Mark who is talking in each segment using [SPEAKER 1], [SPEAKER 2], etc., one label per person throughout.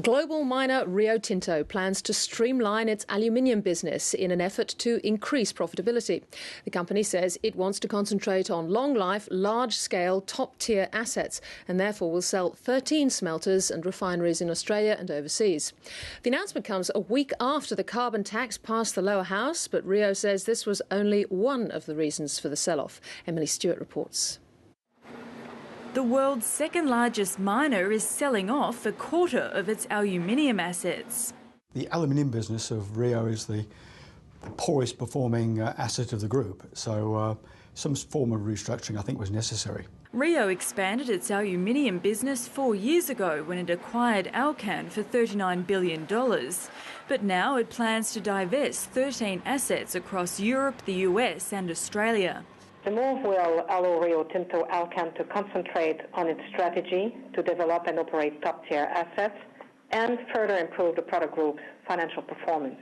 [SPEAKER 1] Global miner Rio Tinto plans to streamline its aluminium business in an effort to increase profitability. The company says it wants to concentrate on long-life, large-scale, top-tier assets and therefore will sell 13 smelters and refineries in Australia and overseas. The announcement comes a week after the carbon tax passed the lower house, but Rio says this was only one of the reasons for the sell-off. Emily Stewart reports.
[SPEAKER 2] The world's second largest miner is selling off a quarter of its aluminium assets.
[SPEAKER 3] The aluminium business of Rio is the poorest performing asset of the group, so some form of restructuring I think was necessary.
[SPEAKER 2] Rio expanded its aluminium business 4 years ago when it acquired Alcan for $39 billion. But now it plans to divest 13 assets across Europe, the US and Australia.
[SPEAKER 4] The move will allow Rio Tinto Alcan to concentrate on its strategy to develop and operate top-tier assets and further improve the product group's financial performance.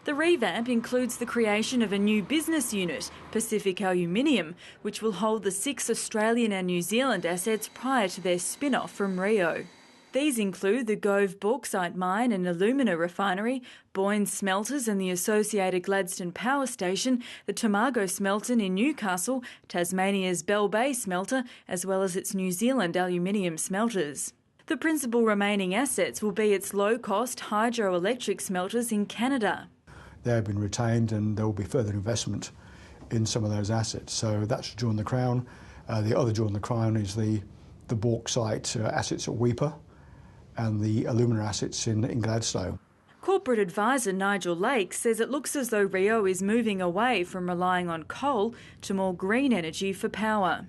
[SPEAKER 2] The revamp includes the creation of a new business unit, Pacific Aluminium, which will hold the 6 Australian and New Zealand assets prior to their spin-off from Rio. These include the Gove bauxite mine and alumina refinery, Boyne smelters and the associated Gladstone power station, the Tomago smelter in Newcastle, Tasmania's Bell Bay smelter, as well as its New Zealand aluminium smelters. The principal remaining assets will be its low-cost hydroelectric smelters in Canada.
[SPEAKER 3] They have been retained and there will be further investment in some of those assets. So that's the jewel in the crown. The other jewel in the crown is the bauxite assets at Weipa and the alumina assets in Gladstone.
[SPEAKER 2] Corporate advisor Nigel Lake says it looks as though Rio is moving away from relying on coal to more green energy for power.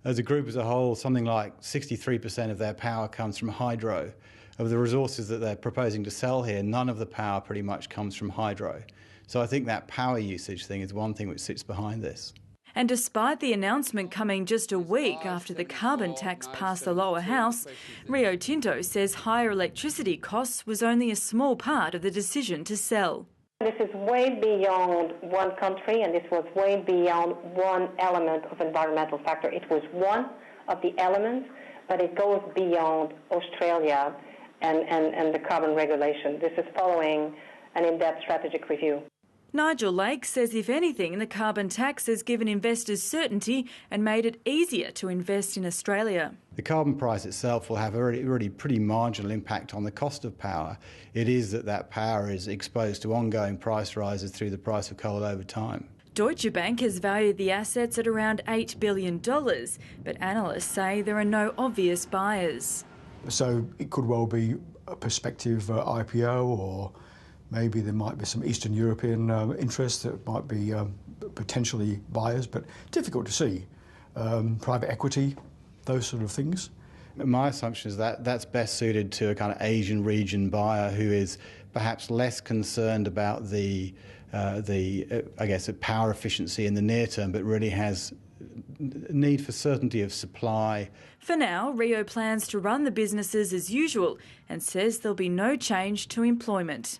[SPEAKER 5] As a group as a whole, something like 63% of their power comes from hydro. Of the resources that they're proposing to sell here, none of the power pretty much comes from hydro. So I think that power usage thing is one thing which sits behind this.
[SPEAKER 2] And despite the announcement coming just a week after the carbon tax passed the lower house, Rio Tinto says higher electricity costs was only a small part of the decision to sell.
[SPEAKER 4] This is way beyond one country, and this was way beyond one element of environmental factor. It was one of the elements, but it goes beyond Australia and the carbon regulation. This is following an in-depth strategic review.
[SPEAKER 2] Nigel Lake says if anything, the carbon tax has given investors certainty and made it easier to invest in Australia.
[SPEAKER 5] The carbon price itself will have a really pretty marginal impact on the cost of power. It is that power is exposed to ongoing price rises through the price of coal over time.
[SPEAKER 2] Deutsche Bank has valued the assets at around $8 billion, but analysts say there are no obvious buyers.
[SPEAKER 3] So it could well be a prospective IPO, or maybe there might be some Eastern European interests that might be potentially buyers, but difficult to see. Private equity, those sort of things.
[SPEAKER 5] My assumption is that that's best suited to a kind of Asian region buyer who is perhaps less concerned about the power efficiency in the near term, but really has need for certainty of supply.
[SPEAKER 2] For now, Rio plans to run the businesses as usual and says there'll be no change to employment.